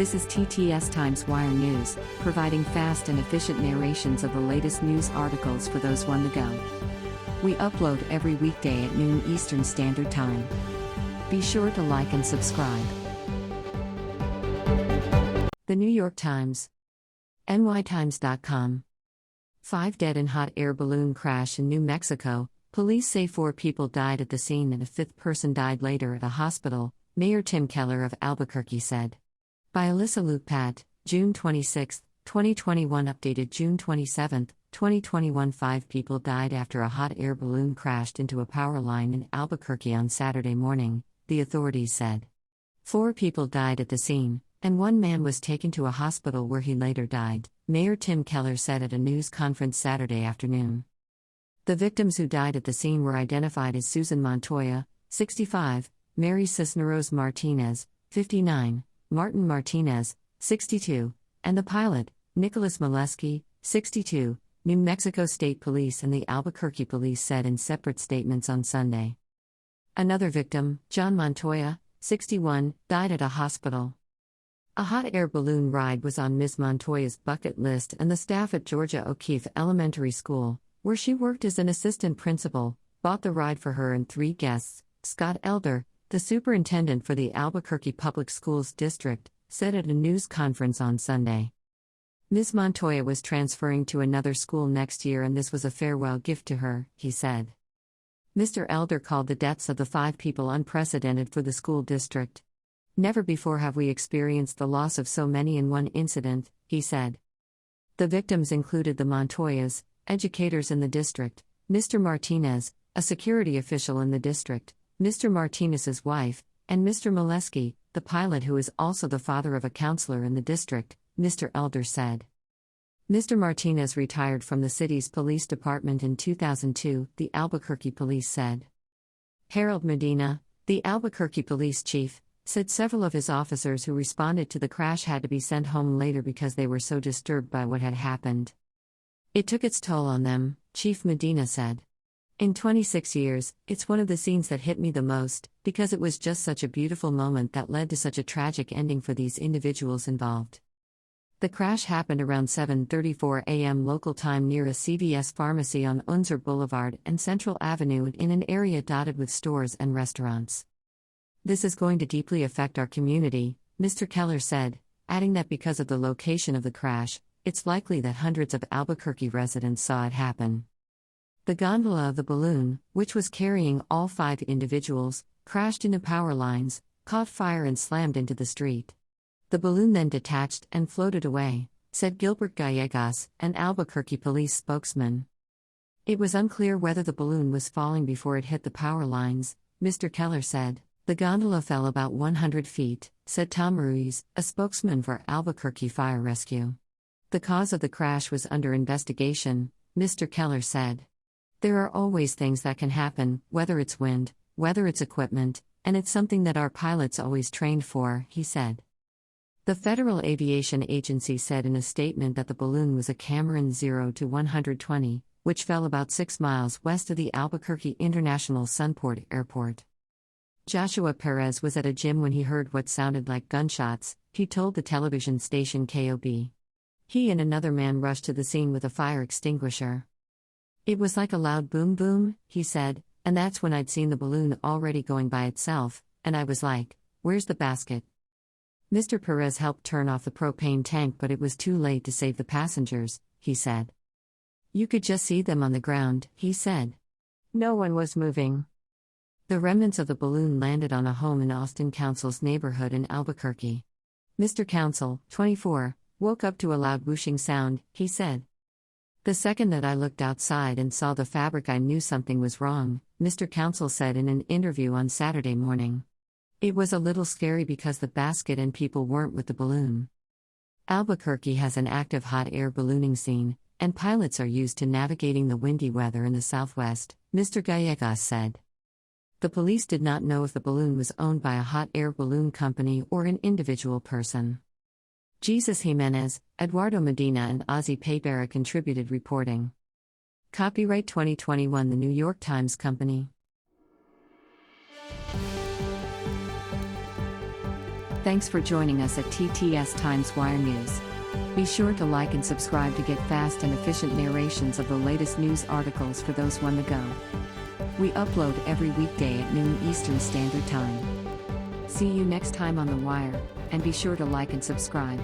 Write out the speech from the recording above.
This is TTS Times Wire News, providing fast and efficient narrations of the latest news articles for those on the go. We upload every weekday at noon Eastern Standard Time. Be sure to like and subscribe. The New York Times. NYTimes.com. 5 dead in hot-air-balloon crash in New Mexico. Police say 4 people died at the scene and a 5th person died later at a hospital, Mayor Tim Keller of Albuquerque said. By Alyssa Lukpat, June 26, 2021. Updated June 27, 2021. 5 people died after a hot air balloon crashed into a power line in Albuquerque on Saturday morning, the authorities said. 4 people died at the scene, and 1 man was taken to a hospital where he later died, Mayor Tim Keller said at a news conference Saturday afternoon. The victims who died at the scene were identified as Susan Montoya, 65, Mary Cisneros Martinez, 59, Martin Martinez, 62, and the pilot, Nicholas Molesky, 62, New Mexico State Police and the Albuquerque Police said in separate statements on Sunday. Another victim, John Montoya, 61, died at a hospital. A hot air balloon ride was on Ms. Montoya's bucket list, and the staff at Georgia O'Keeffe Elementary School, where she worked as an assistant principal, bought the ride for her and 3 guests. Scott Elder, the superintendent for the Albuquerque Public Schools District, said at a news conference on Sunday. Ms. Montoya was transferring to another school next year and this was a farewell gift to her, he said. Mr. Elder called the deaths of the 5 people unprecedented for the school district. Never before have we experienced the loss of so many in one incident, he said. The victims included the Montoyas, educators in the district, Mr. Martinez, a security official in the district, Mr. Martinez's wife, and Mr. Molesky, the pilot who is also the father of a counselor in the district, Mr. Elder said. Mr. Martinez retired from the city's police department in 2002, the Albuquerque police said. Harold Medina, the Albuquerque police chief, said several of his officers who responded to the crash had to be sent home later because they were so disturbed by what had happened. It took its toll on them, Chief Medina said. In 26 years, it's one of the scenes that hit me the most, because it was just such a beautiful moment that led to such a tragic ending for these individuals involved. The crash happened around 7:34 a.m. local time near a CVS pharmacy on Unser Boulevard and Central Avenue in an area dotted with stores and restaurants. This is going to deeply affect our community, Mr. Keller said, adding that because of the location of the crash, it's likely that hundreds of Albuquerque residents saw it happen. The gondola of the balloon, which was carrying all 5 individuals, crashed into power lines, caught fire and slammed into the street. The balloon then detached and floated away, said Gilbert Gallegos, an Albuquerque police spokesman. It was unclear whether the balloon was falling before it hit the power lines, Mr. Keller said. The gondola fell about 100 feet, said Tom Ruiz, a spokesman for Albuquerque Fire Rescue. The cause of the crash was under investigation, Mr. Keller said. There are always things that can happen, whether it's wind, whether it's equipment, and it's something that our pilots always trained for, he said. The Federal Aviation Agency said in a statement that the balloon was a Cameron 0-120, which fell about 6 miles west of the Albuquerque International Sunport Airport. Joshua Perez was at a gym when he heard what sounded like gunshots, he told the television station KOB. He and another man rushed to the scene with a fire extinguisher. It was like a loud boom boom, he said, and that's when I'd seen the balloon already going by itself, and I was like, where's the basket? Mr. Perez helped turn off the propane tank, but it was too late to save the passengers, he said. You could just see them on the ground, he said. No one was moving. The remnants of the balloon landed on a home in Austin Council's neighborhood in Albuquerque. Mr. Council, 24, woke up to a loud whooshing sound, he said. The second that I looked outside and saw the fabric, I knew something was wrong, Mr. Council said in an interview on Saturday morning. It was a little scary because the basket and people weren't with the balloon. Albuquerque has an active hot air ballooning scene, and pilots are used to navigating the windy weather in the southwest, Mr. Gallegos said. The police did not know if the balloon was owned by a hot air balloon company or an individual person. Jesus Jimenez, Eduardo Medina and Ozzy Paybera contributed reporting. Copyright 2021 The New York Times Company. Thanks for joining us at TTS Times Wire News. Be sure to like and subscribe to get fast and efficient narrations of the latest news articles for those on the go. We upload every weekday at noon Eastern Standard Time. See you next time on The Wire, and be sure to like and subscribe.